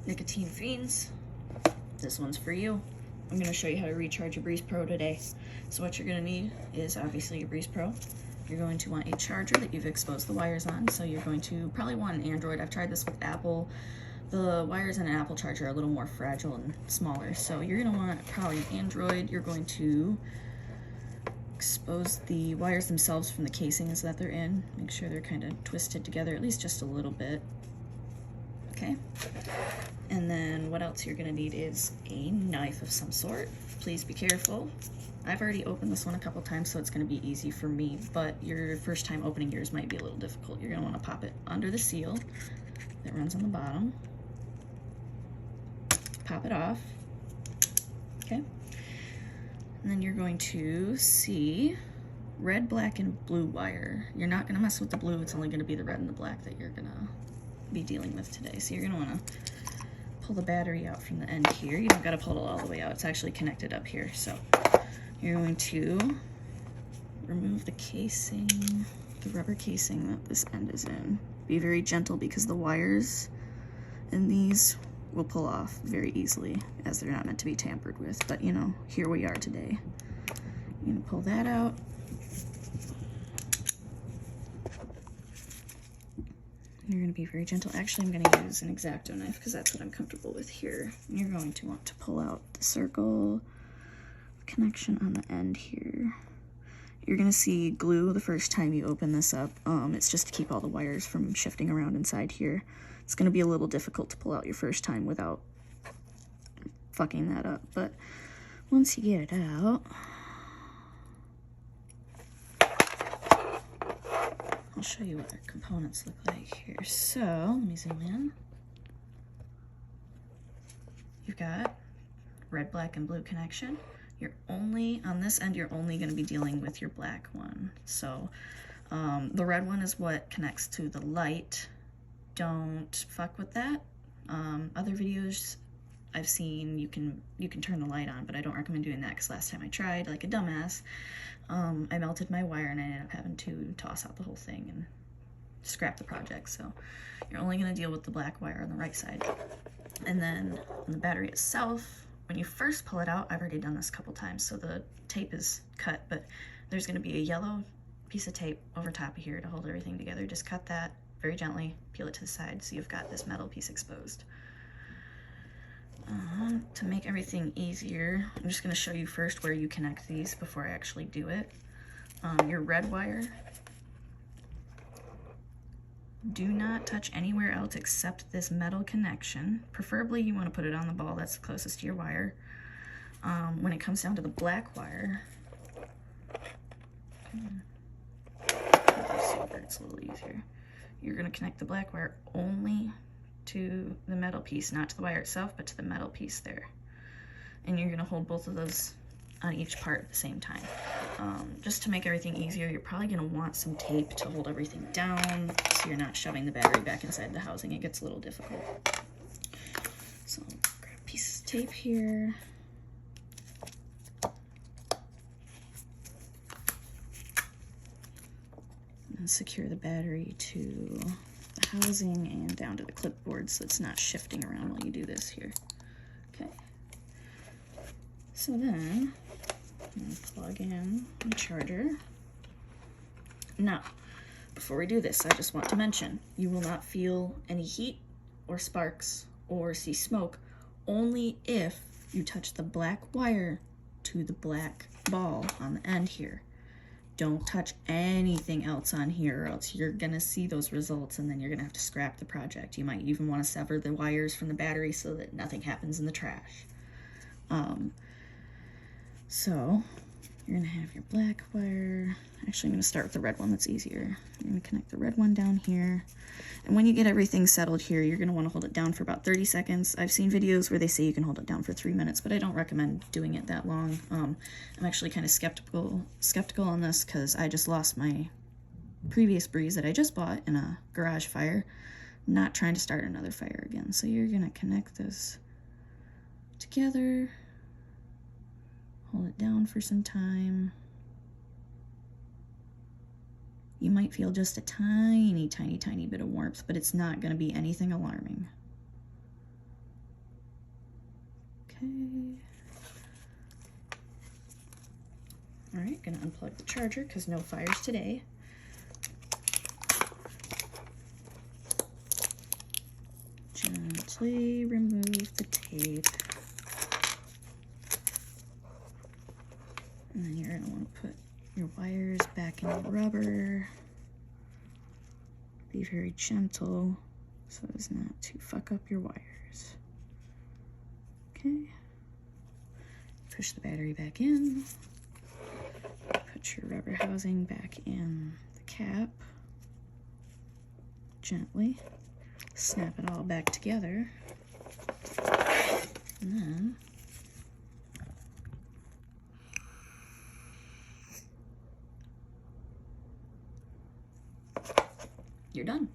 nicotine fiends, this one's for you. I'm going to show you how to recharge your Breeze Pro today. So what you're going to need is obviously your Breeze Pro. You're going to want a charger that you've exposed the wires on. So you're going to probably want an Android. I've tried this with Apple. The wires in an Apple charger are a little more fragile and smaller. So you're going to want probably an Android. You're going to expose the wires themselves from the casings that they're in. Make sure they're kind of twisted together, at least just a little bit. Okay. And then what else you're going to need is a knife of some sort. Please be careful. I've already opened this one a couple times, so it's going to be easy for me, but your first time opening yours might be a little difficult. You're going to want to pop it under the seal that runs on the bottom. Pop it off. Okay. And then you're going to see red, black, and blue wire. You're not going to mess with the blue. It's only going to be the red and the black that you're going to be dealing with today. So you're going to want to pull the battery out from the end here. You don't got to pull it all the way out. It's actually connected up here. So you're going to remove the casing, the rubber casing that this end is in. Be very gentle because the wires in these will pull off very easily as they're not meant to be tampered with. But you know, here we are today. You're going to pull that out. You're going to be very gentle. Actually, I'm going to use an X-Acto knife because that's what I'm comfortable with here. You're going to want to pull out the circle connection on the end here. You're going to see glue the first time you open this up. It's just to keep all the wires from shifting around inside here. It's going to be a little difficult to pull out your first time without fucking that up. But once you get it out, I'll show you what their components look like here. So, let me zoom in. You've got red, black, and blue connection. You're only, on this end, you're only going to be dealing with your black one. So, the red one is what connects to the light. Don't fuck with that. Other videos I've seen, you can turn the light on, but I don't recommend doing that because last time I tried, like a dumbass, I melted my wire and I ended up having to toss out the whole thing and scrap the project. So you're only going to deal with the black wire on the right side. And then on the battery itself, when you first pull it out, I've already done this a couple times, so the tape is cut, but there's going to be a yellow piece of tape over top of here to hold everything together. Just cut that very gently, peel it to the side so you've got this metal piece exposed. To make everything easier, I'm just going to show you first where you connect these before I actually do it. Your red wire, do not touch anywhere else except this metal connection. Preferably you want to put it on the ball that's closest to your wire. When it comes down to the black wire, it's a little easier. You're going to connect the black wire only to the metal piece, not to the wire itself, but to the metal piece there. And you're going to hold both of those on each part at the same time. Just to make everything easier, you're probably going to want some tape to hold everything down so you're not shoving the battery back inside the housing. It gets a little difficult. So grab a piece of tape here. And secure the battery to the housing and down to the clipboard so it's not shifting around while you do this here. Okay. So then, I'm going to plug in the charger. Now, before we do this, I just want to mention, you will not feel any heat or sparks or see smoke only if you touch the black wire to the black ball on the end here. Don't touch anything else on here or else you're going to see those results and then you're going to have to scrap the project. You might even want to sever the wires from the battery so that nothing happens in the trash. So you're going to have your black wire. Actually, I'm going to start with the red one. That's easier. You're going to connect the red one down here. And when you get everything settled here, you're going to want to hold it down for about 30 seconds. I've seen videos where they say you can hold it down for 3 minutes, but I don't recommend doing it that long. I'm actually kind of skeptical on this because I just lost my previous Breeze that I just bought in a garage fire. Not trying to start another fire again. So you're going to connect this together. Hold it down for some time. You might feel just a tiny bit of warmth, but it's not going to be anything alarming. Okay. All right, gonna unplug the charger because no fires today. Gently remove the tape. And then you're gonna want to put your wires back in the rubber. Be very gentle so as not to fuck up your wires. Okay. Push the battery back in. Put your rubber housing back in the cap. Gently snap it all back together. And then you're done.